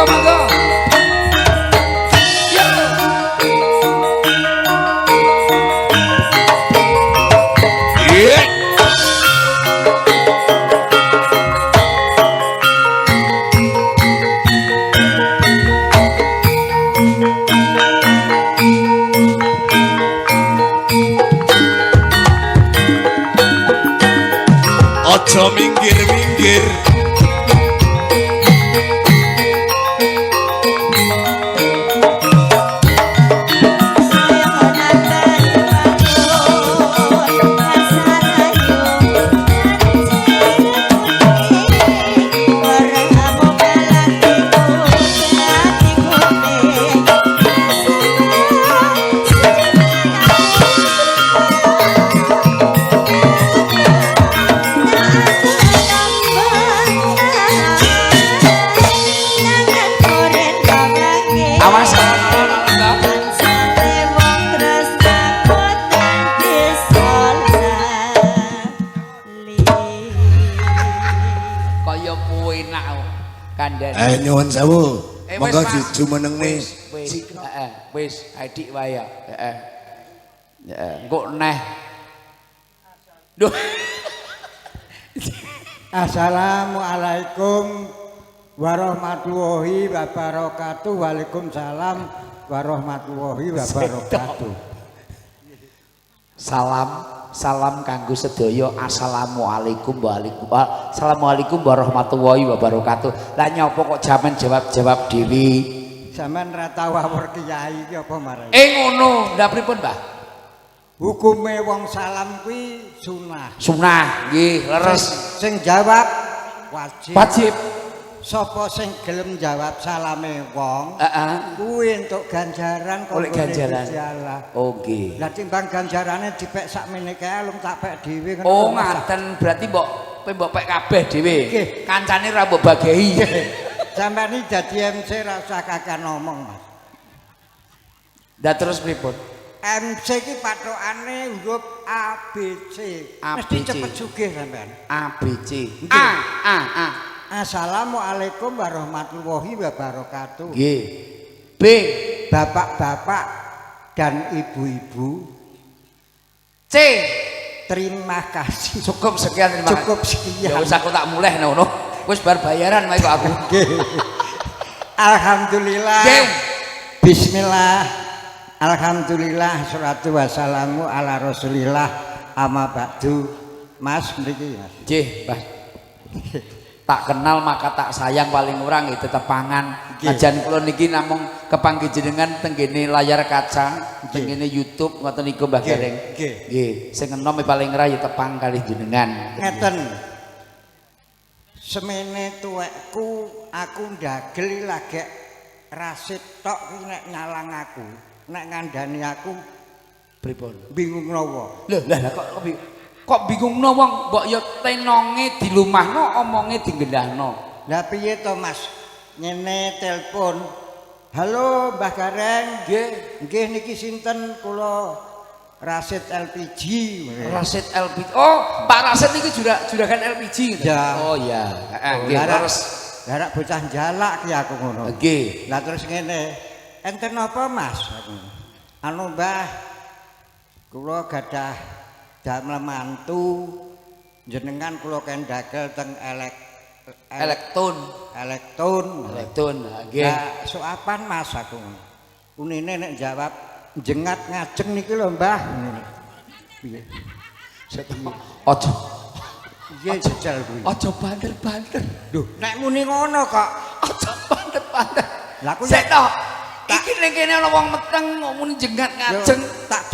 monggo. Yo. Yeah. Ojo minggir-minggir. Nyuwun sewu. Monggo jumenengne. Wis, adik wae ya. Heeh. Engko neh. Duh. Assalamualaikum warahmatullahi wabarakatuh. Waalaikumsalam warahmatullahi wabarakatuh. Salam kanggo sedaya. Assalamualaikum warahmatullahi wabarakatuh. Lah nyapa kok jaman jawab dhewe? Sampeyan ra tau awur kiai iki apa marang? Ngono. Lah pripun, Mbah? Hukume wong salam kuwi sunah. Sunah, nggih, leres. Sing jawab wajib. Wajib. Sapa sing gelem jawab salame wong, kuwi entuk ganjaran kok ganjaran. Oh nggih. Lah timbang ganjarane dipek sakmene kae lung tak pek dhewe ngono. Oh ngaten, berarti mbok pek kabeh dhewe. Kancane ra mbok bagehi. Sampeyan iki dadi MC ra usah kakek ngomong, Mas. Lah terus pripun? MC iki pathokane huruf ABC. Mesti cepet sugih sampean. ABC. A. Assalamualaikum warahmatullahi wabarakatuh. Nggih. B. Bapak-bapak dan ibu-ibu. C. Terima kasih. Cukup sekian, terima kasih. Cukup sekian. Ya wis aku tak muleh ngono. Wis bar bayaran wae kok aku. Alhamdulillah. Nggih. Bismillah. Alhamdulillah salatu wassalamu ala Rasulillah amma ba'du. Mas mriki Mas. Nggih, Mbah. Tak kenal maka tak sayang, paling urang itu tepangan. Ajan kula niki namung kepanggih jenengan tenggene layar kaca, tenggene YouTube ngoten niku Mbah Gareng. Nggih. Sing enom paling ora ya tepang kalih jenengan. Ngeten. Semene tuwekku aku ndagel lagi Rasid tok ki nek nyalang aku, nek ngandani aku pripun? Bingung nowo. Lah kok bingung no wong, mbok ya tenonge dilumahno, omonge digendahno. Lah piye to Mas? Ngene telepon. Halo Mbah Gareng. Nggih niki sinten, kula Rasid LPG. Rasid LPG. Oh, Pak Rasid niki juragan LPG gitu. Ya. Oh ya. Nggih terus darak bocah jalak ki aku ngono. Nggih. Lah terus ngene. Enten apa Mas? Anu Mbah, kula gadah damel mantu jenengan kula kendhagel teng elektron. Nggih. Lah suapan Mas aku. Unine nek jawab jengat ngajeng niki lho Mbah. Piye? Aja. Nggih jejal kuwi. Aja banter-banter. Lho, nek muni ngono kok aja banter-banter. Lah aku sik to. Iki ning kene ana wong meteng kok muni jengat ngajeng. Tak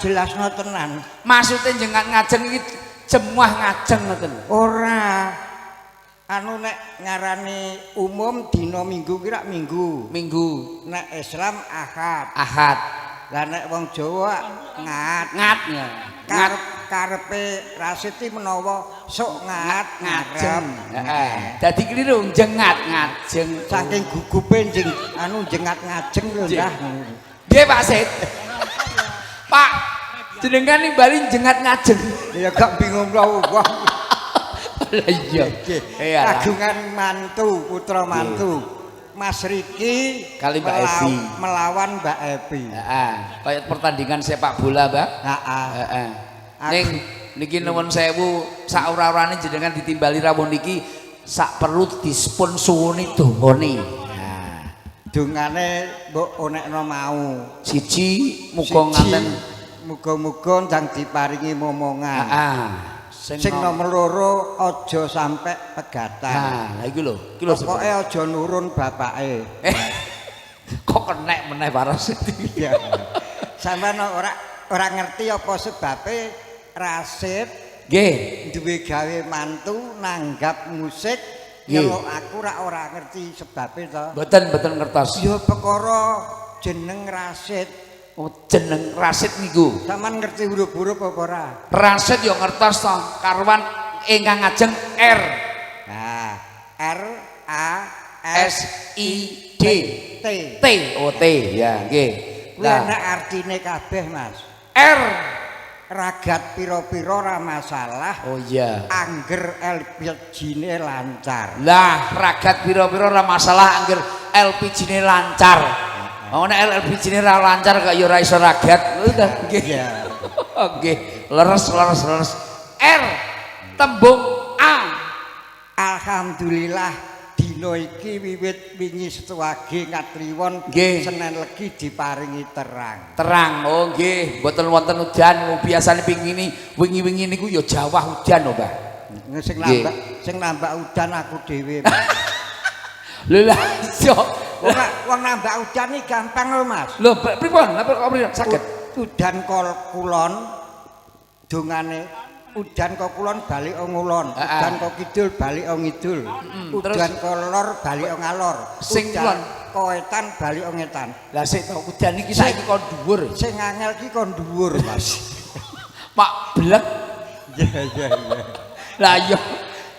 jelasno tenan. Maksude jengat ngajeng iki jemuah ngajeng ngoten. Ora. Anu nek ngarani umum dina Minggu ki rak Minggu. Nek Islam Ahad. Lah nek wong Jawa ngat ya. Karepe Rasid iki menawa sok ngajeng. Heeh. Dadi kliru jengat ngajeng. Saking gugupe jengat ngajeng lho Mbah. Nggih Pak Sid. Pak, jenengan nimbali jengat ngajeng. Ya gak bingung lho wong. Lah iya. Kagungan mantu, putra mantu. Mas Riki kali Mbak Evi melawan Mbak Evi. Heeh. Kayak pertandingan sepak bola, Mbak. Heeh. Ning niki nuwun sewu sak ora-orane jenengan ditimbali rawuh niki sak perlu disponsori dongane. Nah, dongane mbok onekno mau. Siji muga ngaten muga-muga ndang diparingi momongan. Heeh. Sing nomor loro aja sampe pegatan. Nah, iki lho pokoke aja nurun bapake. Kok kenek meneh waras. Iya. Sampeyan ora ngerti apa sebabe Rasid nggih duwe gawe mantu nanggap musik nyeluk aku ora ngerti sebabe to. Mboten ngertos. Ya perkara jeneng Rasid. Oh, jeneng Rasid niku. Sampeyan ngerti huruf-huruf apa ora? Rasid ya ngertos to, karuan ingkang ngajeng R. Nah, R A S I D T. T. Oh, T ya, nggih. Kuwi ana artine kabeh, Mas. R ragat pira-pira ora masalah. Oh iya. Angger LPG-ne lancar. Lah, ragat pira-pira ora masalah angger LPG-ne lancar. Oh nek LPG-ne ra lancar kok ya ora iso ragat. Nggih. Nggih, leres. R tembung A. Alhamdulillah dina iki wiwit wingi setuwage ngatriwon Senin Legi diparingi terang. Terang. Oh nggih, mboten wonten udan. Biasane wingi-wingi niku ya jawah udan lho, Mbah. Sing nambah udan aku dhewe. Lho lah iso. Wong nambah udan iki gampang lho, Mas. Lho, pripun? Napa kok saged? Udan kulon dongane udan kok kulon balik ngulon, udan kok kidul balik ngidul. Udan kolor balik ngalor. Sing kulon koetan balik ngetan. Lah sik to udan iki saiki kon dhuwur. Sing angel iki kon dhuwur, Mas. Pak blek. Iya. Lah iya.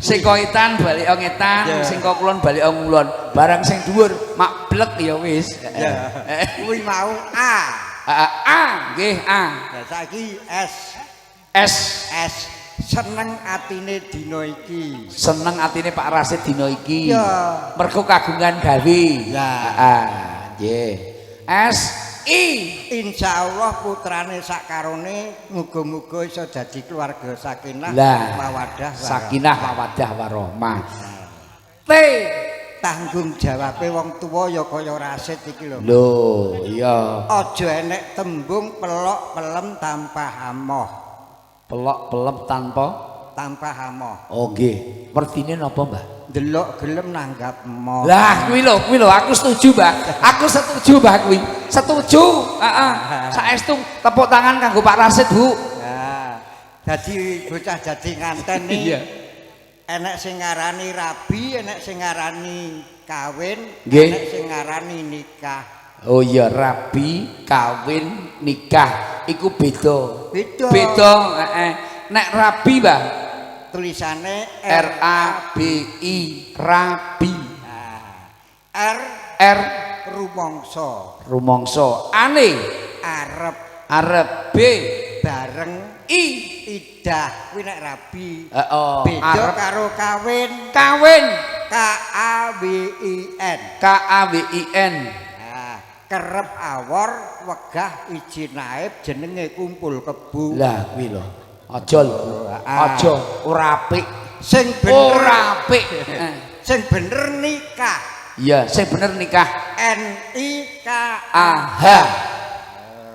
Sing koetan balik ngetan, sing kok kulon balik ngulon. Barang sing dhuwur mak blek ya wis. Kuwi mau A. Nggih A. Lah saiki S. Seneng atine dina iki. Seneng atine Pak Rasid dina iki. Iya. Mergo kagungan gawe. Lah, nggih. S I. Insyaallah putrane sakarone muga-muga iso dadi keluarga sakinah mawaddah. Sakinah mawaddah warahmah. T. Tanggung jawabe wong tuwa ya kaya Rasid iki lho. Lho, iya. Aja enek tembung pelok pelem tanpa hamoh. Pelok pelem tanpa hamoh. Oh nggih. Wertine napa, Mbah? Delok gelem nanggap emoh. Lah kuwi lho aku setuju, Mbah. Aku setuju, Mbah kuwi. Setuju. Heeh. Saestu tepuk tangan kanggo Pak Rasid, Bu. Nah, dadi bocah dadi nganten iki. Iya. Enek sing ngarani rabi, enek sing ngarani kawin, enek sing ngarani nikah. Oh iya, rabi, kawin, nikah iku beda. Beda, heeh. Nek rabi, Mbah, tulisane R A B I, rabi. Nah, R rumangsa. Ane arep. B bareng. I idah kuwi nek rabi. Beda karo kawin. K A W I N. Nah, kerep awor wegah iji naib jenenge kumpul kebu. Lah kuwi lho. Aja ora apik. Sing bener ora apik. Sing bener nikah. Iya, sing bener nikah. NIKAH.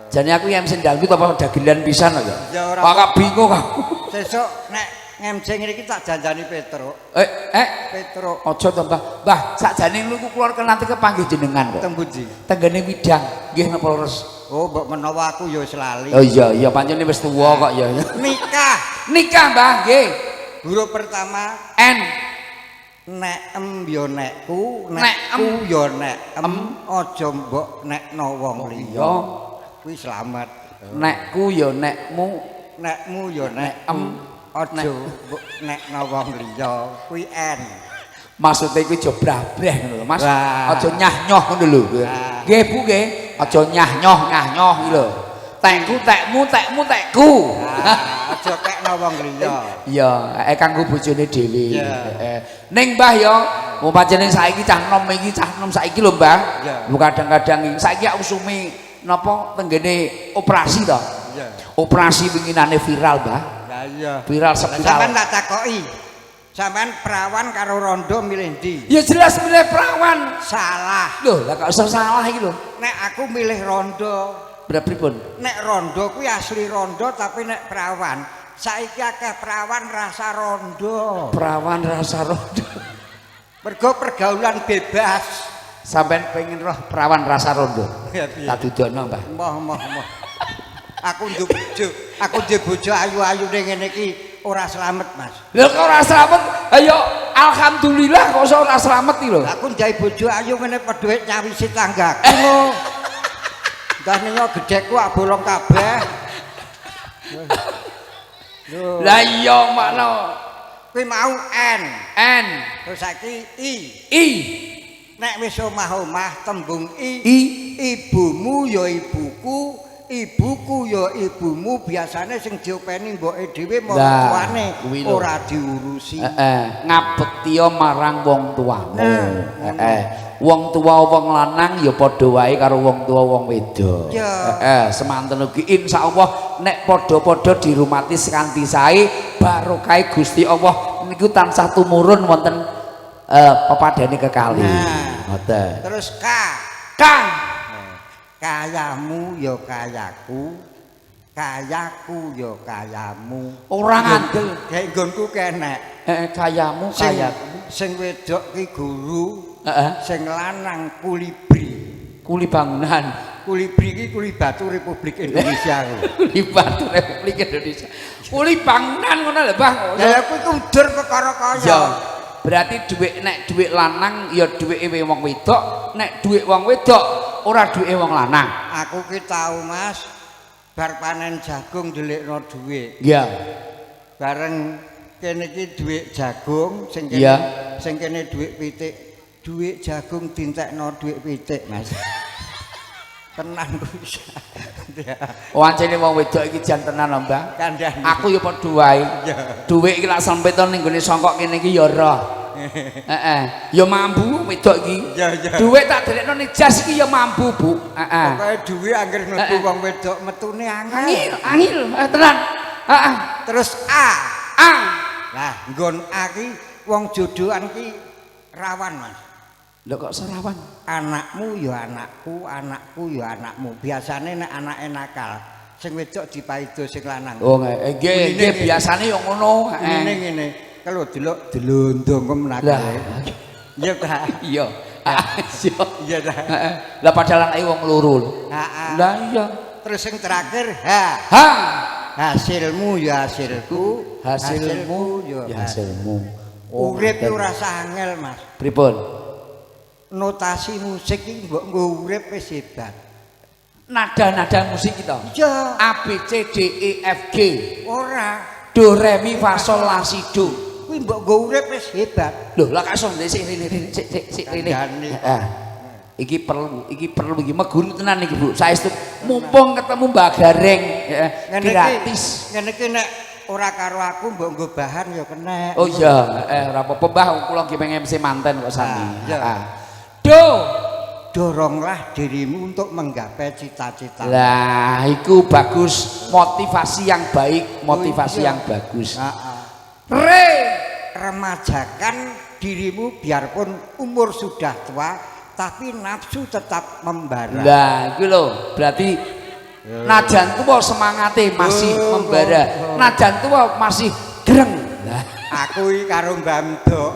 Jane aku yang sing dangdut apa dagelan pisan kok. Ya ora. Kok bingung aku. Sesuk nek ngemjeng iki tak janjani Petruk. Petruk. Aja to, Mbah. Mbah, sakjane niku kula nanti kepanggih jenengan kok. Teng pundi? Tenggene Widang. Nggih napa leres? Oh, mbok menawa aku ya wis lali. Oh iya, pancen wis tuwa kok ya. Nikah, Mbah, nggih. Huruf pertama N. Nek ya nekku, nekku ya nekem, aja mbok nekno wong liya. Kuwi slamet. Nekku ya nekmu, nekmu ya nekem, aja mbok nekno wong liya. Kuwi N. Maksudnya kuwi aja brabreh ngono lho, Mas. Aja nyah-nyoh ngono lho. Nggih, Bu, nggih. Aja nyah-nyoh iki lho. Tekku, tekmu, tekku. Aja kekno wong liya. Iya, kanggo bojone dhewe. Ning Mbah ya Wong pancene saiki cah nom iki cah nom saiki lho, Mbah. Iya. Lho kadang-kadang saiki aku usumi napa tenggene operasi to. Iya. Operasi winginane viral, Mbah. Lah iya. Viral spiral. Sampeyan tak takoki. Sampeyan perawan karo rondo milih ndi? Ya jelas milih perawan. Salah. Lho, lah kok usah salah iki lho. Nek aku milih rondo. Berapun? Nek rondo kuwi asli rondo tapi nek perawan saiki akeh perawan rasa rondo. Perawan rasa rondo. Mergo pergaulan bebas. Sampeyan pengen roh perawan rasa rondo. Ya piye? Tak dudono, Mbah. Moh. Aku nduk bojo, aku ndek bojo ayu-ayu ning ngene iki ora slamet, Mas. Lho kok ora slamet? Ayo alhamdulillah kok iso ora slamet iki lho. Aku ndek bojo ayu ngene padha nyawisi tanggaku. Dah ninyo gedheku ak bolong kabeh. Lah iya makno. Kuwi mau N. N. Terus saiki I. I. Nek wis omah-omah tembung I. I. Ibumu ya ibuku, ibuku ya ibumu. Biasane sing diopeni mboke dhewe marang tuane ora diurusi. Ngabekti marang wong tuamu. Wong tua wong lanang ya padha wae karo wong tua wong wedok. Semanten ugi insyaallah nek padha-padha dirumati kanthi sae barokah Gusti Allah niku tansah tumurun wonten pepadane kekali. Ngoten. Terus K. Kayamu ya kayaku, kayaku ya kayamu. Ora ngandel. Kayak nggonku kenek. Kayamu kayaku. Sing wedok ki guru. Sing lanang kulibri. Kuli bangunan. Kulibri ki kuli batu Republik Indonesia. Kuli batu Republik Indonesia. Kuli bangunan ngono lho, Bang. Ya kuwi kundur perkara kaya. Berarti nek dhuwit lanang ya dhuwike wong wedok, nek dhuwit wong wedok ora dhuwike wong lanang. Aku ki tau, Mas, bar panen jagung ndelikno dhuwit. Iya. Bareng kene iki dhuwit jagung, sing kene dhuwit pitik. Duit jagung dintekno duit pitik, Mas. Tenan kuwi. Wancene wong wedok iki jan tenan lho, Mbah. Kandhane. Aku ya padha wae. Duit iki lak sampe to ning gone songkok kene iki ya roh. Ya mambu wedok iki. Duit tak delekno ning jas iki ya mambu, Bu. Pokoke duit anggere mlebu wong wedok metune angel. Angel, tenan. Terus A. Lah, nggon A ki wong jodohan ki rawan, Mas. Lho kok serawan? Anakmu ya anakku, anakku ya anakmu. Biasane nek anake nakal, sing wedok dipaido sing lanang. Oh nggih, biasane yo ngono. Ngene. Kalau delok delondong nakale. Iya ta? Iya. Iya ta. Lah padahal anake wong loro. Lah iya. Terus sing terakhir hasilmu ya hasilku, hasilmu ya hasilmu. Urip ora sangel, Mas. Pripun? Notasi musik iki mbok nggo urip wis hebat. Nada-nada musik kita. Iya. A B C D E F G. Ora. Do re mi fa sol la si do. Kuwi mbok nggo urip wis hebat. Lho, lah kaso sik rene. Iki perlu iki meguru tenan iki, Bu. Saestu mumpung ketemu Mbak Gareng gratis. Ngene iki nek ora karo aku mbok nggo bahan ya kena. Oh iya, ora apa-apa, Mbah. Kula nggih pengen MC manten kok sami. Doronglah dirimu untuk menggapai cita-cita. Lah, iku bagus, motivasi yang baik, motivasi yang bagus. Remajakan dirimu biarpun umur sudah tua, tapi nafsu tetap membara. Lah, iku lho, berarti najan tuwa semangate masih membara. Najan tuwa masih greng. Lah, aku iki karo Mbak Dok.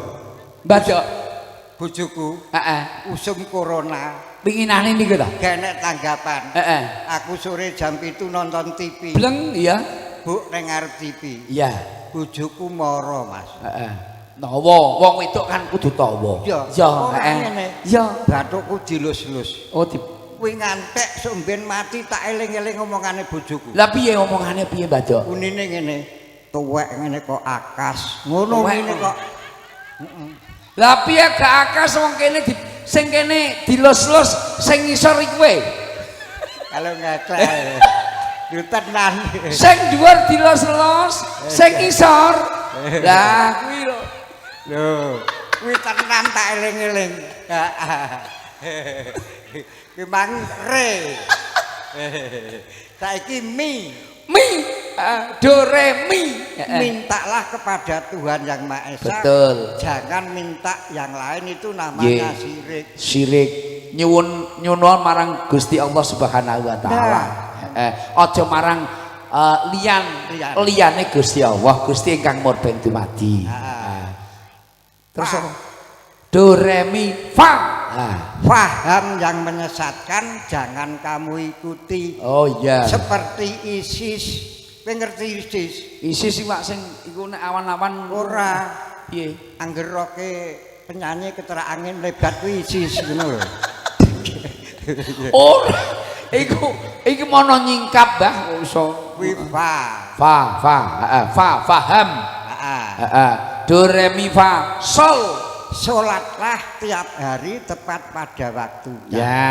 Bojoku, usum corona. Pinginane niku ta? Genek tanggapan. Aku sore jam 7 nonton TV. Bleng, iya. Bu ning ngarep TV. Iya. Bojoku mara, Mas. Tawa, wong wedok kan kudu tawa. Iya. Iya, bathukku dilus-lus. Oh, kuwi ngantek somben mati tak eling-eling omongane bojoku. Lah piye omongane piye, Mbak Dok? Unine ngene, tuwek ngene kok akas. Ngono ngene kok. Lah piye gak akas wong kene sing kene dilus-lus sing ngisor iki kowe. Kalau ngakal. Lu tenan. Sing dhuwur dilus-lus, sing ngisor. Lah kuwi lho. Lho. Kuwi tenan tak eling-eling. Ki mang re. Saiki mi. Do re mi. Mintalah kepada Tuhan yang Maha Esa. Betul. Jangan minta yang lain, itu namanya syirik. Syirik. Nyuwun marang Gusti Allah Subhanahu wa taala. Aja marang liyane Gusti Allah, Gusti ingkang murben dumadi. Terus apa? Do re mi fa. Faham yang menyesatkan jangan kamu ikuti. Oh iya. Seperti ISIS. Kowe ngerti ISIS? ISIS sih Pak sing iku nek awan-awan ora. Piye? Angger roke penyanyi ketera angin lebat kuwi ISIS ngono lho. Oh, iku mono nyingkap Mbah iso. Kuwi Faham. Do re mi fa sol. Salatlah tiap hari tepat pada waktunya. Ya,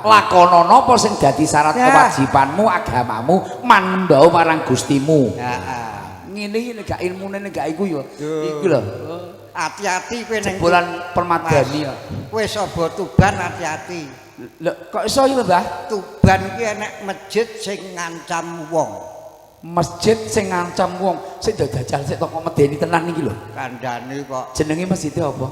lakonono apa sing dadi syarat kewajibanmu, agamamu, mandau marang Gustimu. Ngene iki nek gak ilmune nek gak iku ya. Iku lho. Hati-hati kowe ning bulan permadani ya. Kowe sapa Tuban hati-hati. Lho kok iso iki lho, Mbah? Tuban ki enek masjid sing ngancam wong. Masjid sing ngancam wong. Sik dajal sik kok medeni tenan iki lho. Kandhane kok. Jenenge masjid apa?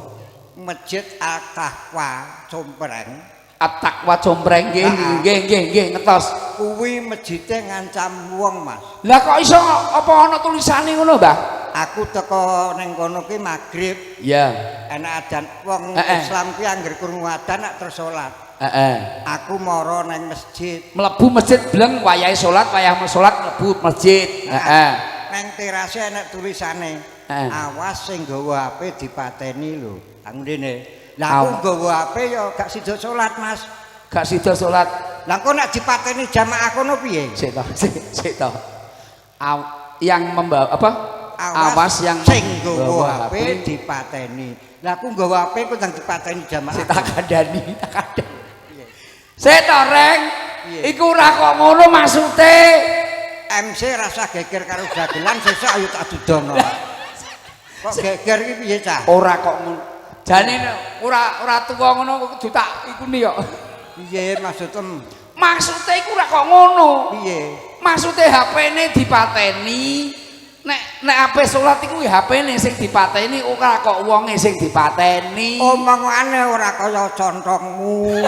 Masjid Al-Taqwa Compreng. At-Taqwa Compreng nggih ngetos. Kuwi masjide ngancam wong, Mas. Lah kok iso apa ana tulisane ngono, Mbah? Aku teko ning kono ki magrib. Iya. Enak adzan wong Islam ki angger krungu adzan nak terus salat. Aku mara nang masjid. Mlebu masjid bleng wayahe salat, wayah salat mlebu masjid. Nang terase enak tulisane. Awas sing nggawa HP dipateni lho. Angdene. Lah aku nggawa HP ya gak sida salat, Mas. Gak sida salat. Lah kok nek dipateni jamaah kono piye? Sik to. Yang membawa apa? Awas yang sing nggawa HP dipateni. Lah aku nggawa HP kok ndang dipateni jamaah. Sik tak kandhani. Sik to, Reng. Iku ora kok ngono maksude. MC rasa geger karo dagelan sesuk ayo tak dudono. Kok geger iki piye, Cah? Ora kok ngono. Jane ora tuwa ngono kudu tak ikuni kok. Piye maksudem? Maksude iku ora kok ngono. Piye? Maksude HP-ne dipateni. Nek HP salat iku HP-ne sing dipateni ora kok wonge sing dipateni. Omongane ora kaya contongmu.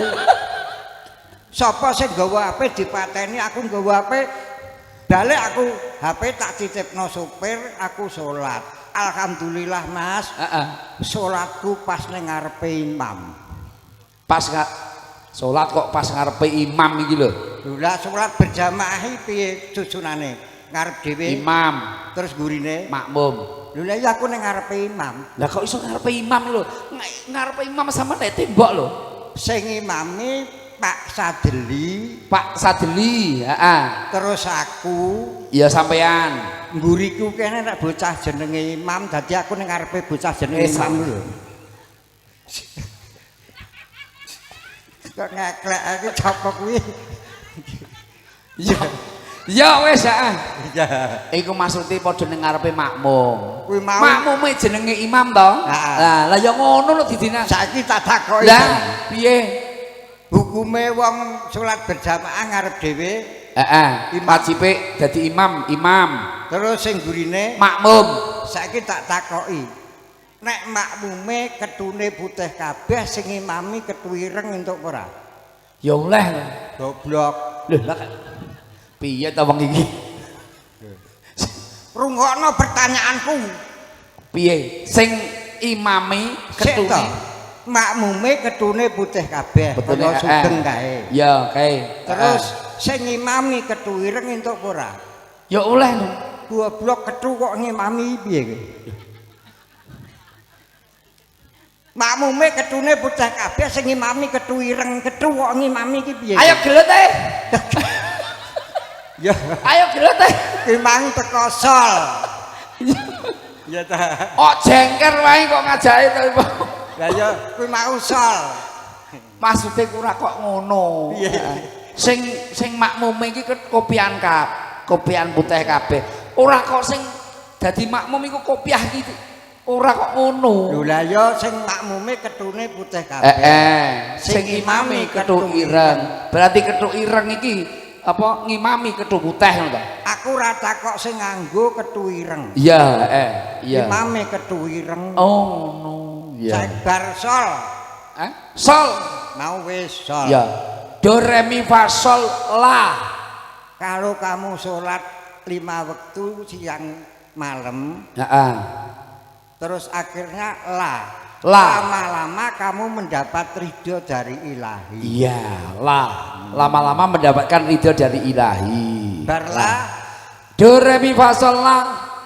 Sapa sing nggawa HP dipateni, aku nggawa HP balik aku HP tak titipno supir, aku salat. Alhamdulillah, Mas. Salatku pas ning ngarepe imam. Pas gak salat kok pas ngarepe imam iki lho. Lah salat berjamaah piye susunane? Ngarep dhewe imam, terus gurine makmum. Lho lah iya aku ning ngarepe imam. Lah kok iso ngarepe imam lho? Ngarepe imam sama nek tembok lho. Sing imame Pak Sadeli, terus aku, ya sampean. Mburiku kene nek bocah jenenge Imam, dadi aku ning ngarepe bocah jenenge Imam lho. Kok ngeklek iki sapa kuwi? Ya wis Iya. Iku maksude padha ning ngarepe makmum. Kuwi mau makmume jenenge imam to? Lah ya ngono lho didina. Saiki tak takoki. Lah piye? Hukume wong salat berjamaah ngarep dhewe. Wajibe dadi imam. Terus sing gurine makmum. Saiki tak takoki. Nek makmume ketune putih kabeh sing imami kethu ireng entuk ora? Ya oleh. Goblok. Lho lah piye ta wong iki? Rungokno pertanyaanku. Piye? Sing imami ketune makmume ketune putih kabeh, kaya sugeng kae. Ya, kae. Terus sing ngimami kethu ireng entuk ora? Ya oleh lho. Goblok kethu kok ngimami piye kowe? Makmume ketune putih kabeh sing ngimami kethu ireng, kethu kok ngimami iki piye? Ayo gelet e. Ya, ayo gelet e. Imang teko sol. Ya ta. Oh jengker wae kok ngajake to. Lah ya kuwi mau sol. Maksude ora kok ngono. Sing makmume iki kopian kopian putih kabeh. Ora kok sing dadi makmum iku kopiah iki Ora kok ngono. Lho lah ya sing makmume ketune putih kabeh. Sing imami kethu ireng. Berarti kethu ireng iki apa ngimami kethu putih ngono ta? Aku ora takok sing nganggo kethu ireng. Iya, iya. Imame kethu ireng. Oh, ngono. Iya. Sabar sol. Sol. Mau wis sol. Ya. Do re mi fa sol la. Kalau kamu sholat 5 waktu siang malam, Heeh. terus akhirnya la. La. Lama-lama kamu mendapat ridho dari ilahi. Iya, la. Lama-lama mendapatkan ridho dari ilahi. Barla. Do re mi fa sol la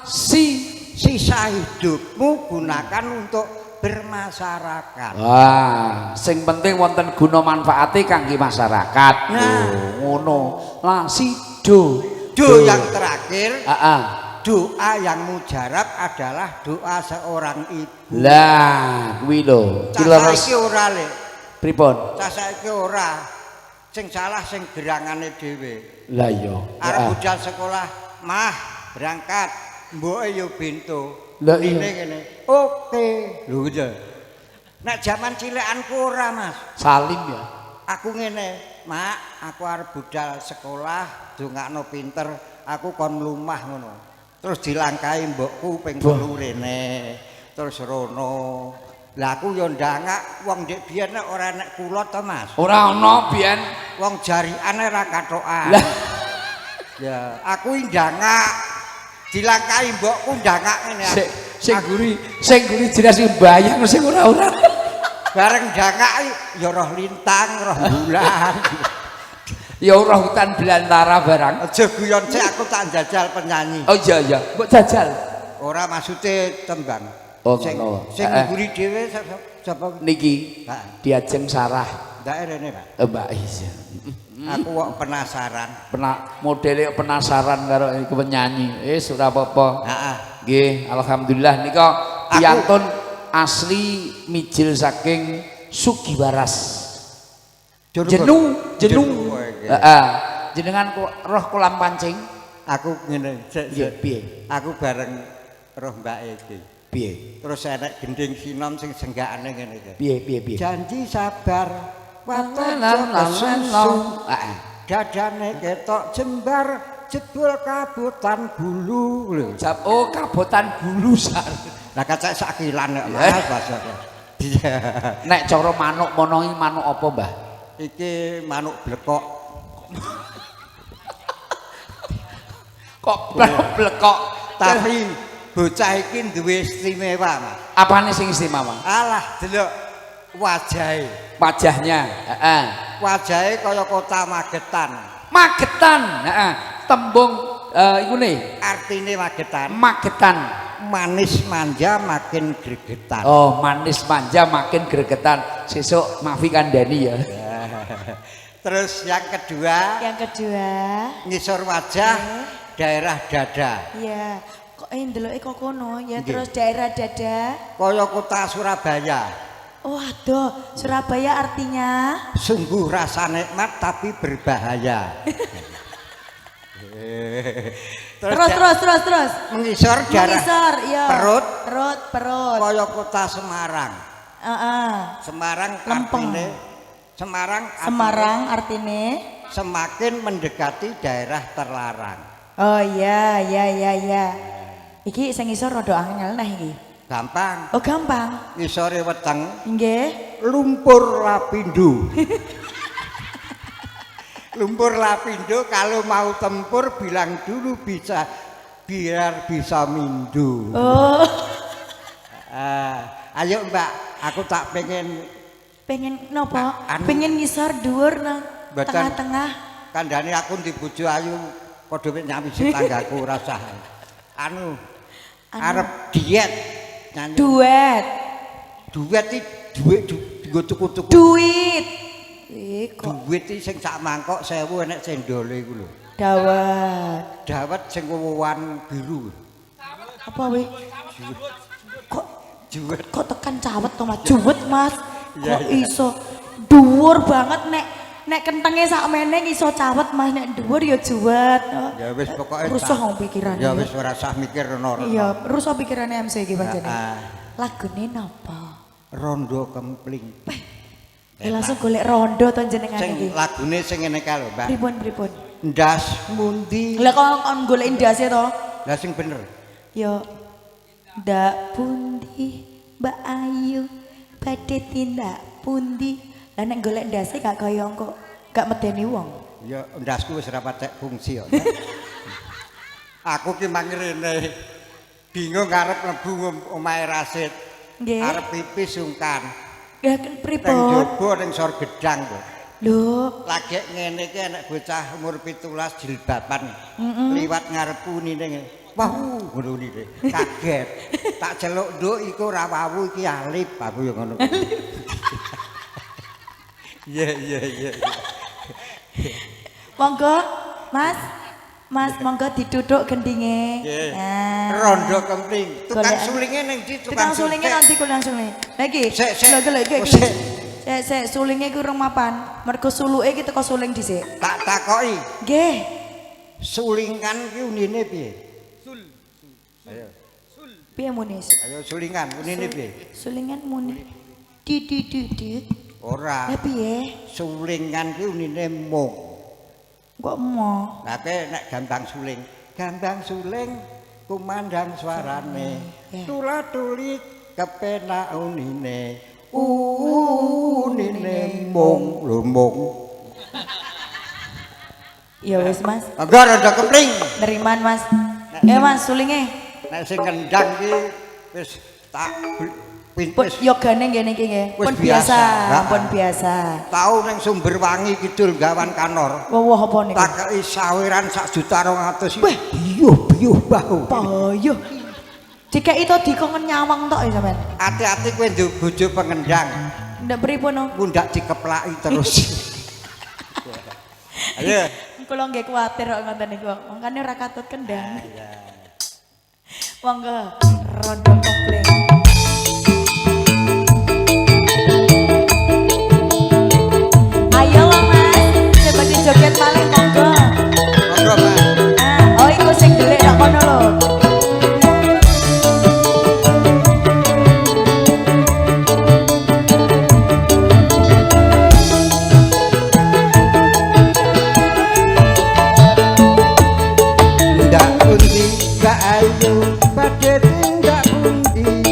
si. Sisa hidupmu gunakan untuk bermasyarakat. Wah, sing penting wonten guna manfaate kangge masyarakat. Nah, ngono. Lah si do. Do yang terakhir. Heeh. Doa yang mujarab adalah doa seorang ibu. Lah, kuwi lho. Saiki ora le. Pripun? Saiki ora. Sing salah sing gerangane dhewe. Lah iya. Arep budal sekolah, mah berangkat, mboke yo bento. Lah iya. Ngene. Oke. Lho ya. Nek jaman cilekanku ora, Mas. Salim ya. Aku ngene, Mak, aku arep budal sekolah, dongakno pinter, aku kon mlumah ngono. Terus dilangkahi mbokku ping 3 rene. Terus rono. Lah aku yo ndangak wong ndek biyen nek ora nek kula to, Mas. Ora ana biyen Wong jariane ra katokan. Lah. Ya, aku ndangak dilangkahi mbokku ndangak ngene. sing guri jelas mbayang sing ora-ora. Bareng ndangak ya roh lintang, roh bulan. Ya ora hutan belantara barang. Aja guyon sik aku tak njajal penyanyi. Oh iya iya, mbok jajal. Ora maksude tembang. Oh Sing ngono. guri dhewe sapa? Niki diajeng Sarah. Ndak rene, Pak. Mbak Iya. Aku kok penasaran. Modele penasaran karo iku penyanyi. Ora apa-apa. Heeh. Nggih, alhamdulillah nika piyantun asli mijil saking Sugiwaras. Jenu. Heeh. Jenengan roh kolam pancing. Aku ngene, sik. Piye? Aku bareng roh Mbak iki. Piye? Terus enek gending sinom sing senggakane ngene iki. Piye? Janji sabar, watan Lalang. Heeh. Dadane ketok jembar, jebul kabutan bulu lho. Oh, kabotan bulu sar. Lah kacek sakilan nek Mas bahasane. Iya. Nek cara manuk mono iki manuk apa, Mbah? Iki manuk blekok. Kok blekok. Tapi bocah iki duwe istimewa, Mas. Apane sing istimewa? Alah, delok wajahe. Wajahnya, heeh. Wajahe kaya kota Magetan. Magetan, heeh. Tembung iku ne. Artine Magetan. Magetan. Manis manja makin gregetan. Oh, manis manja makin gregetan. Sesuk Mafi kandhani ya. Terus yang kedua, ngisor wajah daerah dada. Iya, kok ndeloke kok kono ya. Terus daerah dada Kaya kota Surabaya. Oh aduh, Surabaya artinya Sungguh rasa nikmat tapi berbahaya. terus Mengisor daerah iya. perut. Perut. Kaya kota Semarang. Semarang Lempeng. Semarang artine semakin mendekati daerah terlarang. Oh iya. Iki sing ngisor rada angel nah iki. Gampang. Oh gampang. Ngisore weteng. Nggih. Lumpur lapindo. Lumpur lapindo kalau mau tempur bilang dulu biar bisa mindu. Oh. Ayo Mbak, aku tak pengen nopo? Pengen ngisor dhuwur nang tengah-tengah. Kandhane aku di bojo ayu padha nyawisi tanggaku rasah. Arep diet nyanyi. Duet iki dhuwit dienggo tuku-tuku. Duit Iki sing sak mangkok 1000 enek cendole iku lho. Dawet sing wowoan biru. Apa wi? Kok tekan cawet to Mas? Juwet Mas. Kok iso dhuwur banget nek nek kentenge sakmene iso cawet Mas, nek dhuwur ya juwet. Ya wis pokoke rusuh wong pikirane. Ya wis ora usah mikir ngono. Iya, rusuh pikirane MC iki pancene. Heeh. Lagune napa? Rondo Kempling. Langsung golek rondo to jenengan Sing iki. lagune sing ngene kae lho, Mbak. Pripun? Ndas mundi. Lah kok kon golek ndase to? Lah sing bener. Ya ndak pundi Mbak Ayu badhe tindak pundi. Lah nek golek ndase gak kaya kok gak medeni wong. Ya ndasku wis ora patek fungsi kok. Aku ki mangrene bingung arep mlebu omahe Rasid. Nggih. Arep pipis sungkan. Ya Teng pripun? jaba ning sor gedang kok. Lho, Lagi ngene iki enek bocah umur 17 jilbaban. Liwat ngarepku nine. Wah, ngono nine. Kaget. Tak celuk nduk iku ora wawu iki alip aku ya ngono. Iya. monggo Mas. Mas monggo diduduk gendinge. Nggih. Nah. Rondo Kempling. Tukang Golek- sulinge ning ndi Tukang sulinge nanti tukang sulinge. Lah iki. Sik, sik. Lho golek Oh, iki. sik. Sik sulinge ku urung mapan. Mergo suluke iki teko suling dhisik. Tak takoki, Nggih. sulingan ki unine piye? Piye munis? Ayo sulingan unine piye? Sulingan muni. Di. Ora. Lah piye? Sulingan ki unine mung. Kok mo? Lah nek gambang suling kumandang suarane. Ya. Tula-tuli kepenak unine. Unine mung lho mung. Ya wis Mas. Enggak Rondo Kempling. Neriman Mas. Mas sulinge. Nek sing kendang ki wis tak Pun wis yogane ngene iki nggih. Wis Pun biasa. biasa, pun biasa. tau ning Sumberwangi Kidul gawan kanor. Wah apa niku? Tak kei saweran 1.200.000. Wah, biyuh bahu. Payo. Jika itu dikongen nyawang tok ya sampean. Hati-hati kowe nduk bojo pengendang. Ndak pripun no? Mundak dikeplaki terus. Ayo. Kula nggih kuwatir kok ngoten niku. Mangkane ora katut kendang. Monggo Rondo Kempling. Ayo Mas, coba dijoget malih monggo. Monggo, Mas. Oh iku sing delik nek kono lho. Ndak pundi Mbak Ayu badhe tindak pundi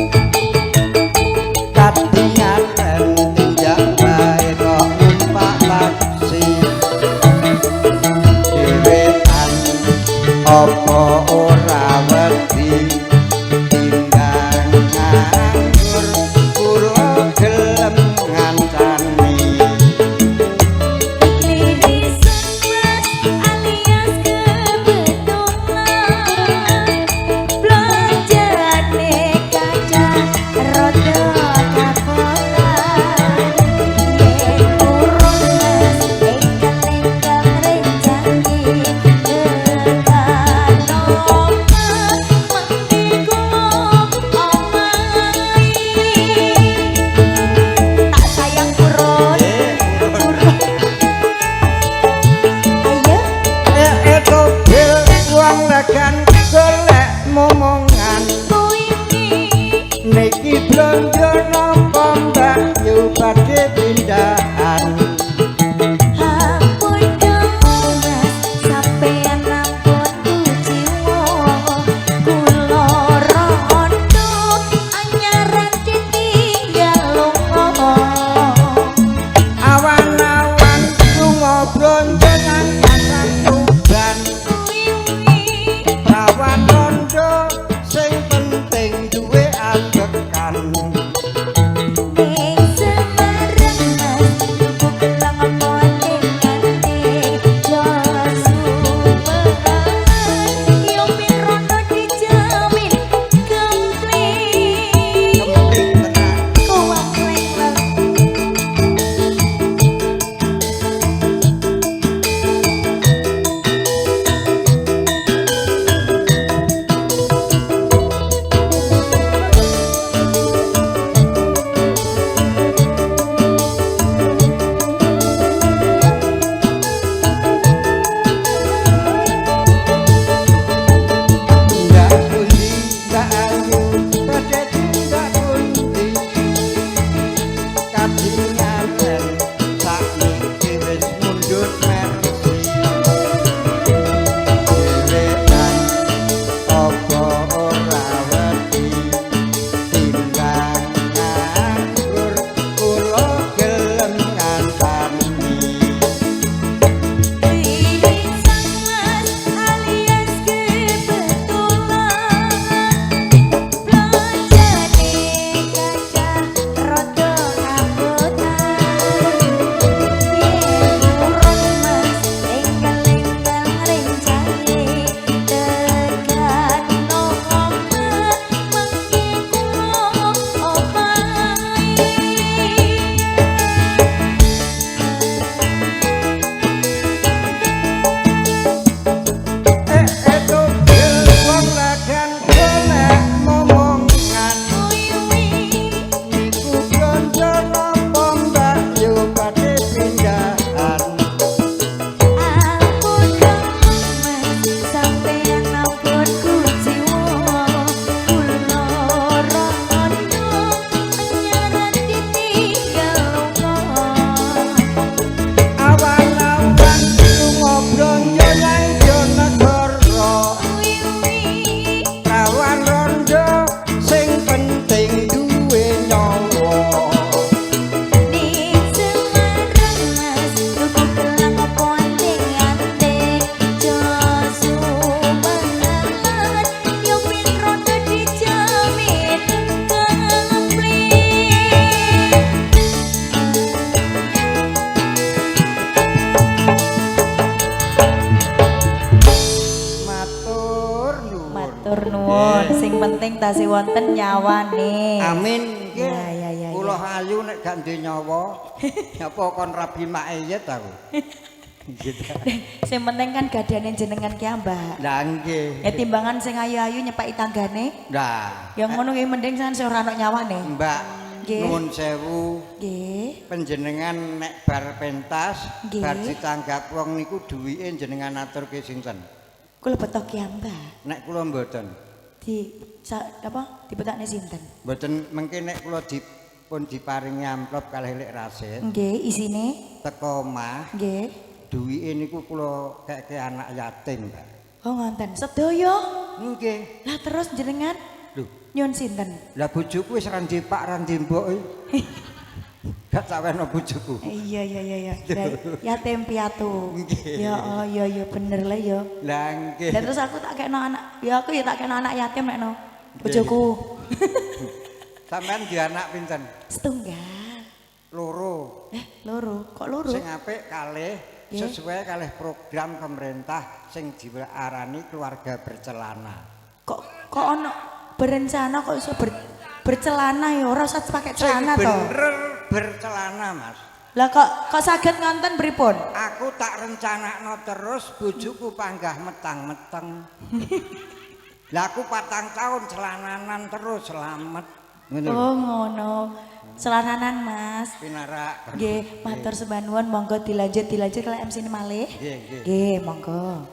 pentasih wonten nyawane. Amin. Nggih. Ya. Kula ayu nek gak duwe nyawa. Apa kon rabi maiyet aku. Sing penting kan gadane jenengan ki Mbak. Lah nggih. Timbangan sing ayu-ayu nyepaki tanggane. Lah, Yang ngono ki mending sampean sing ora ono nyawane. Mbak Nggih. nuwun sewu. Nggih. Panjenengan nek bar pentas, Nggih. bar ditanggap wong niku duwike jenengan aturke sinten? Kula betok ki Mbak. Nek kula mboten. Dibetakne sinten? Mboten mengke nek kula dipun diparingi amplop kalih Lek Rasid. Nggih, isine. Teko omah, Nggih. duwike niku kula keke anak yatim, Mbak. Oh ngonten. Sedaya. Nggih. Lah terus jenengan Lho, nyun sinten? lah bojoku wis ra ndek pak ra ndek mbok. Gak saweno bojoku. Iya. Yatim piatu. Ya ya bener lah ya. Lah nggih. Dan terus aku tak kena anak, ya aku ya tak kena anak yatim nek no. Bojoku. Sampeyan di anak pinten? Setunggal. Loro. Loro. Kok loro? Sing apik kalih sesuai kalih program pemerintah sing diarani keluarga bercelana. Kok ono berencana kok iso bercelana ya ora usah pakai celana to. Bener bercelana, Mas. Lah kok saged ngonten pripun? Aku tak rencanakno terus bojoku panggah metang-meteng. Lah aku 4 tahun celananan terus selamat. Ngono. Oh ngono. Celananan Mas. Pinarak. Nggih, matur sembah nuwun monggo dilanjut oleh MC ini malih. Nggih. Nggih, monggo.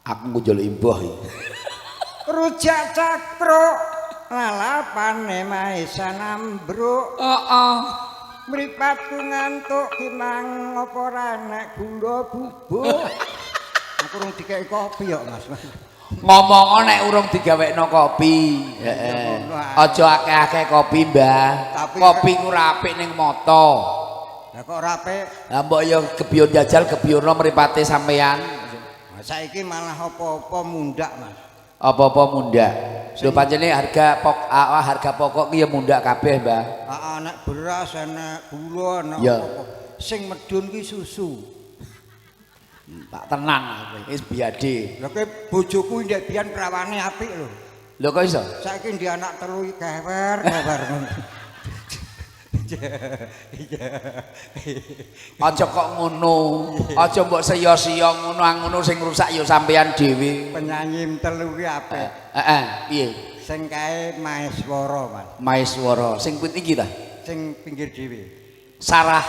Aku ngunjul imbuh iki. Rujak cakro lalapane maesa nambruk. Heeh. Mripatku ngantuk kimang apa ora nek gula bubuk. Aku urung dikeki kopi kok, Mas. Ngomong nek urung digawekno kopi. Heeh. Aja akeh-akeh kopi, Mbah. Kopi ku ora apik ning mata. Lah kok ora apik? Lah mbok ya gebyon jajal gebyonno mripate sampean. Saiki malah apa-apa mundak, Mas. Apa-apa mundak. Lho pancene harga pokok ki ya mundak kabeh, Mbah. Heeh, nek beras, nek gula, nek Ya. apa. Sing medun ki susu. Tak tenan aku wis biade. Lha kowe bojoku ndek biyen prawane apik lho. Lho kok iso? Saiki ndek anak telu kewer ngono. Aja kok ngono. Aja mbok sia-sia ngono sing rusak ya sampean dhewe. Penyanyi telu ki apik. Heeh, piye? Sing kae Maeswara, Mas. Maeswara sing pun iki ta? Sing pinggir dhewe. Sarah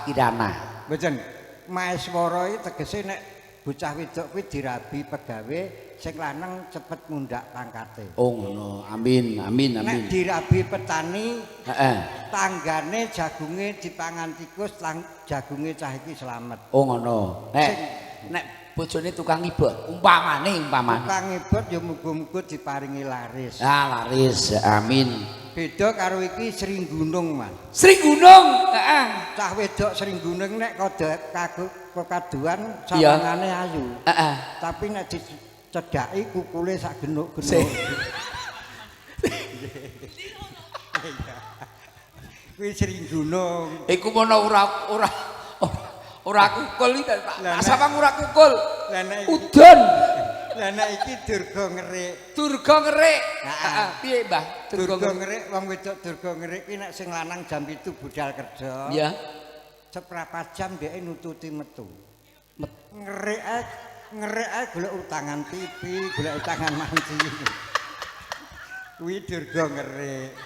Kirana. Mboten. Maeswara iki tegese nek bocah wedok kuwi dirabi pegawe, sing lanang cepet mundak pangkate. Oh ngono. Amin. Nek dirabi petani, Heeh. tanggane jagunge dipangan tikus, jagunge cah iki slamet. Oh ngono. Nek bojone tukang ibot, umpamane. Tukang ibot ya muga-muga diparingi laris. Ah laris. Amin. Beda karo iki Sri Gunung, Mas. Sri Gunung. Heeh. Cah wedok Sri Gunung nek kekaduan sawangane ayu. Heeh. Tapi nek dicedhaki kukule sak genuk-genuk. Kuwi Sri Gunung. Iku mono ora kukul iki tak sawang ora kukul. Udon. Lah nek iki Durga Ngerik. Durga Ngerik. Heeh. Piye, Mbah? Durga Ngerik, wong wedok Durga Ngerik ki nek sing lanang jam 7 budal kerja. Iya. Seprapat jam dhek nututi metu. Ngerik ae golek utangan pipi, golek utangan manci. Kuwi Durga Ngerik.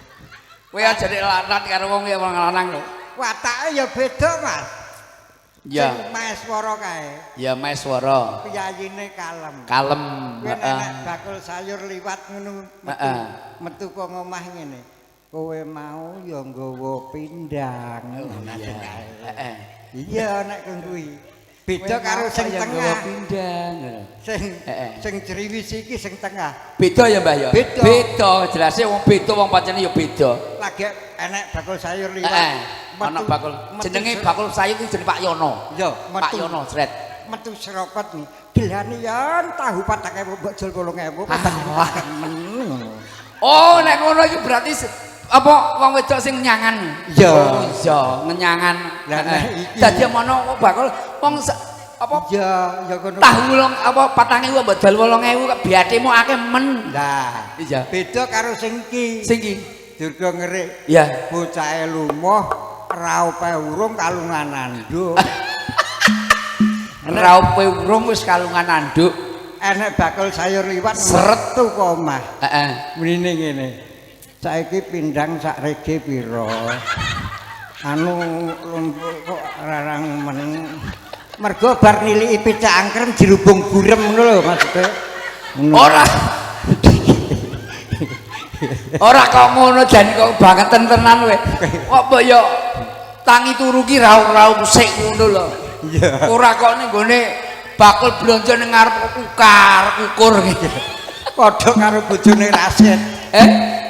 Kowe aja nek lanang karo wong lanang lho. Watake ya beda, Mas. Ya. Sing Maeswara kae. Ya Maeswara. Piyayine kalem. Kalem. Kowe nek bakul sayur liwat ngono metu kok ngomah ngene. Kowe mau ya nggawa pindang. Heeh. Iya nek kuwi. Beda karo sing tengah. Pindang. Sing jeriwis iki sing tengah. Beda ya, Mbah ya? Beda. Jelasnya wong beda wong pancene ya beda. Lagi enek bakul sayur liwat. Ana bakul jenenge bakul sayur iki jenenge Pak Yono. Iya, Pak Yono sret. Metu serokot nih. Delane yen tahu 4.000 mbok jol 8.000 Oh, nek ngono iki berarti apa wong wedok sing nyangan. Iya. Oh iya, ngenyangan. Lah nek iki dadi mono bakul wong apa? Iya, ya kono. Tahu long apa 4.000 mbok dol 8.000 kok biatemu akeh men. Lah, Iya. beda karo sing iki. Sing iki. Durga ngerik. Iya. Bocahe lumoh raupe urung kalungan anduk. Raupe urung wis kalungan anduk. Enek bakul sayur liwat Seret. metu kok omah. Heeh. Mrene ngene. Saiki pindang sak rege pira? Anu lumpuk kok rarang men. Mergo bar niliki picak angkrem dirubung gurem ngono lho maksude. Ora. Ora kok ngono jan kok bangetan tenan kowe. Kok mbok yo tangi turu ki rau-rau sik ngono lho. Iya. Ora kok ning gone bakul blonjo ning ngarep ukur gitu. Padha karo bojone Rasid.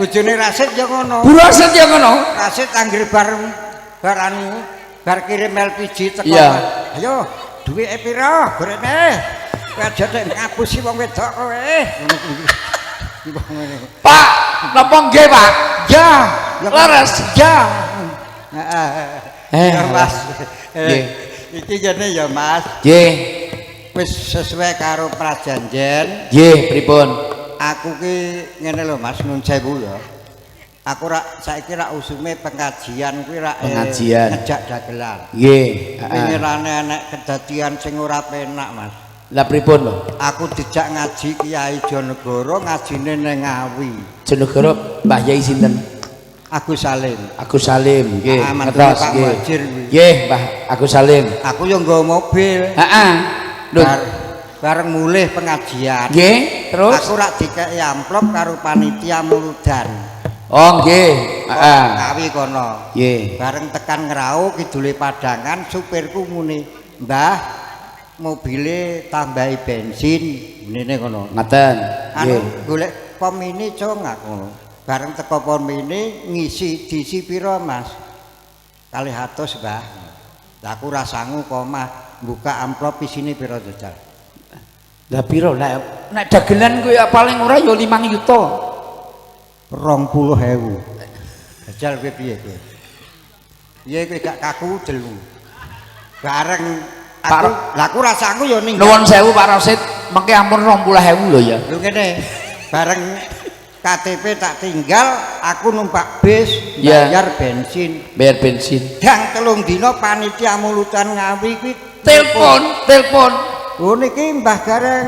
Bojone Rasid ya ngono. Bu Rasid ya ngono. Rasid anggere bar kirim LPG teko. Iya. Ayo, duwike pira? Gorene. Kowe aja nek ngapusi wong wedok kowe. Ngono kuwi. Pak, napa nggih, Pak? Ya, leres. Ya. Heeh. Ya, Mas. Nggih. Iki jane ya, Mas. Nggih. Wis sesuai karo prajanjen. Nggih, pripun? Aku ki ngene lho Mas, nun sewu ya. Aku saiki usume pengajian kuwi pengajian ngejak dagelan. Nggih, Pengirane enek kedadian sing ora penak, Mas. Lah pripun lho? Aku dijak ngaji Kiai Jonegoro, ngajine ning Ngawi. Jonegoro Mbah Yai sinten? Agus Salim. Agus Salim, nggih. Ngetos nggih. Nggih, Mbah Agus Salim. Aku yo nggawa mobil. Heeh. Lho, bareng mulih pengajian. nggih, terus aku rak dikeki amplop karo panitia muludan. Oh, nggih. Heeh. Ngawi kono. Nggih. Bareng tekan Ngrau kidule Padangan, supirku muni, "Mbah, mobile tambahi bensin." Ngene kono. Ngaten. Anu Nggih. golek pom mini cong aku. Bareng teko pom mini ngisi diisi pira, Mas? 200, Mbah. Lah aku ra sangu koma buka amplop isine pira jajal. Lah pira nek dagelan kuwi paling ora ya 5 juta. 20.000. Jajal kowe piye kowe? Piye kowe gak kaku delmu. Bareng aku lah aku ra sangu ya ning Nuwun sewu Pak Rosid, mengke ampun 20.000 lho ya. lho ngene. Bareng KTP tak tinggal, aku numpak bis, Ya. bayar bensin. Bayar bensin. Dang 3 dina panitia mulutan Ngawi kuwi Telepon. Oh niki Mbah Gareng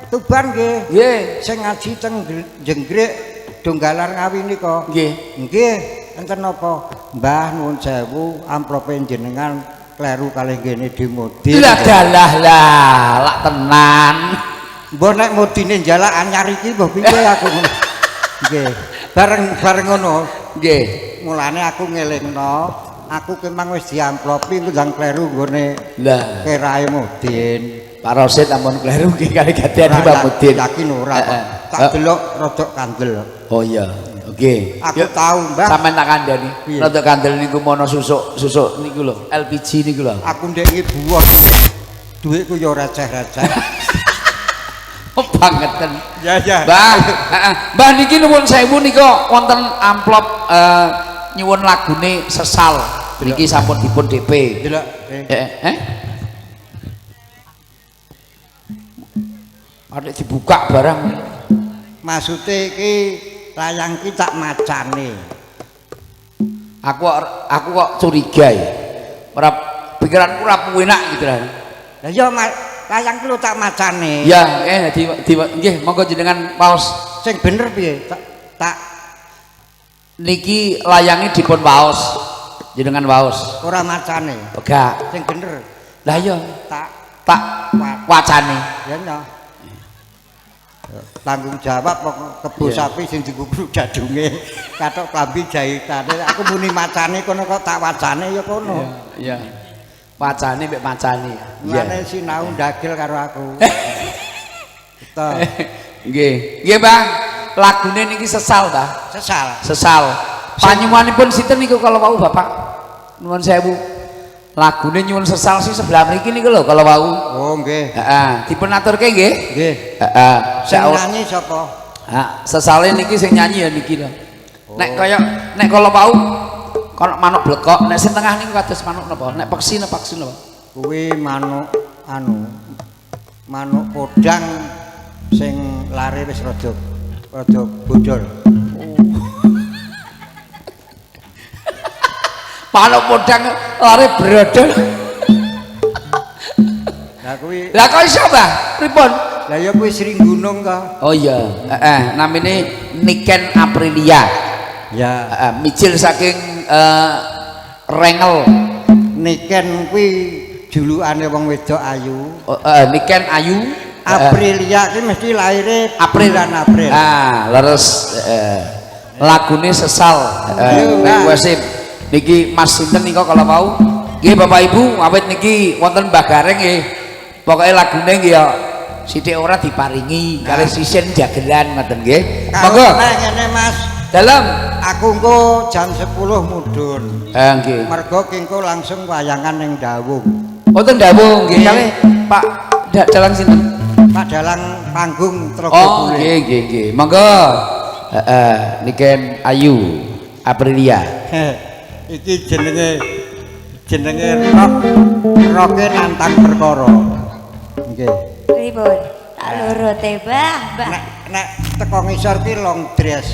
Tuban nggih. Nggih. Sing ngaji teng Jenggrek Donggalar Ngawi nika. Nggih. Nggih, enten napa? Mbah nuwun sewu amplope jenengan kleru kalih ngene dimodil. Lah dalah lak tenan. Mbok nek modine njalak anyar iki mbok piye aku ngono. Nggih. Bareng ngono. Nggih. Mulane aku ngelingno, aku kemang wis diamplopi ndang kleru nggone Lah, kerae Mudin. Pak Rosid ampun kleru nggih kali gadean Pak Mudin. Yakin ora. Tak delok rodok kandel. Oh iya. Oke. Aku tahu, Mbah. Sampeyan tak kandhani. Piye? Rodok kandel niku mono susuk niku lho, LPG niku lho. Aku ndek buwon. Duitku ya receh-receh. Oh bangetan. Ya ya. Mbah, Mbah niki nuwun sewu nika wonten amplop nyuwun lagune Sesal. Niki sampun dipun DP. Delok. Ada dibuka barang. Maksude iki layang ki tak macane. Aku kok curiga ya. Ora pikiranku ora enak gitu lah. Lah ya layang ki lho tak macane. Ya, nggih monggo jenengan paos. Sing bener piye? Tak Niki layange dipun waos. Jenengan waos. ora macane. Enggak. Sing bener. Lah iya, Tak wacane. ya no. Tanggung jawab kebo sapi sing dikubur jadunge katok klambi jahitane aku muni macane kono kok tak wacane ya kono. Iya. Wacane mbek macane. Mulane sinau ndagel karo aku. Betul. Nggih. Nggih, Bang. Lagune niki Sesal, ta? Sesal. Panyuwanipun sinten niku kalau wau Bapak? Nuwun sewu. Lagune nyuwun Sesal sih sebelah mriki niku lho kalau wau. Oh, nggih. Heeh, dipun aturke nggih? Nggih. Heeh. Sing nyanyi sapa? Sesale niki sing nyanyi ya niki lho. Nek kalau wau kono manuk blekok, nek sing tengah niku kados manuk napa? Nek peksi napa? Kuwi manuk anu manuk podang sing lare wis rada bodol. Manuk podang lare brodol. Lah kok iso, Mbah? Pripun? Lah ya kuwi sering gunung ka. Oh iya, namine Niken Aprilia. Ya, mijil saking Rengel. Niken kuwi julukane wong wedok ayu. Niken ayu. Aprilia ki mesti lahire April. bulan April. Leres lagune sesal. Wasip. Niki Mas sinten nika kalau mau. Nggih Bapak Ibu, awit niki wonten Mbah Gareng nggih. Pokoke lagune nggih ya sithik ora diparingi kali sisin jagelan ngoten nggih. Monggo. Ngene Mas. Dalam aku engko jam 10 mudhun. Nggih. Mergo kengko langsung wayangan ning Dawung. Wonten Dawung nggih kali Pak Dalang sinten? Pak Dalang panggung Trogo Oh nggih. Monggo. Niken Ayu Aprilia. Iki jenenge roke nantang perkara. Nggih. Pripun? Tak loro te, Mbah. Nek teko ngisor ki long dress.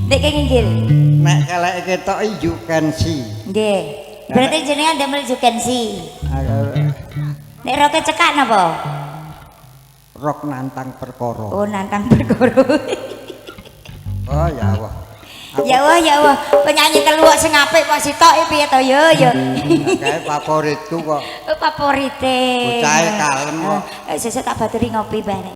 Nek nginggil. Nek keleke ketok you can see. Nggih. Berarti jenengan ndamel jukensi. Nek roke cekak napa? Rok nantang perkara. Oh, nantang perkara. Oh ya Allah. Ya Allah, penyanyi keluak sing apik kok sitok piye to ya. Kae favoritku kok. Oh, favorite. Bocahe kalem kok. Sesuk tak baturi ngopi, Mbah.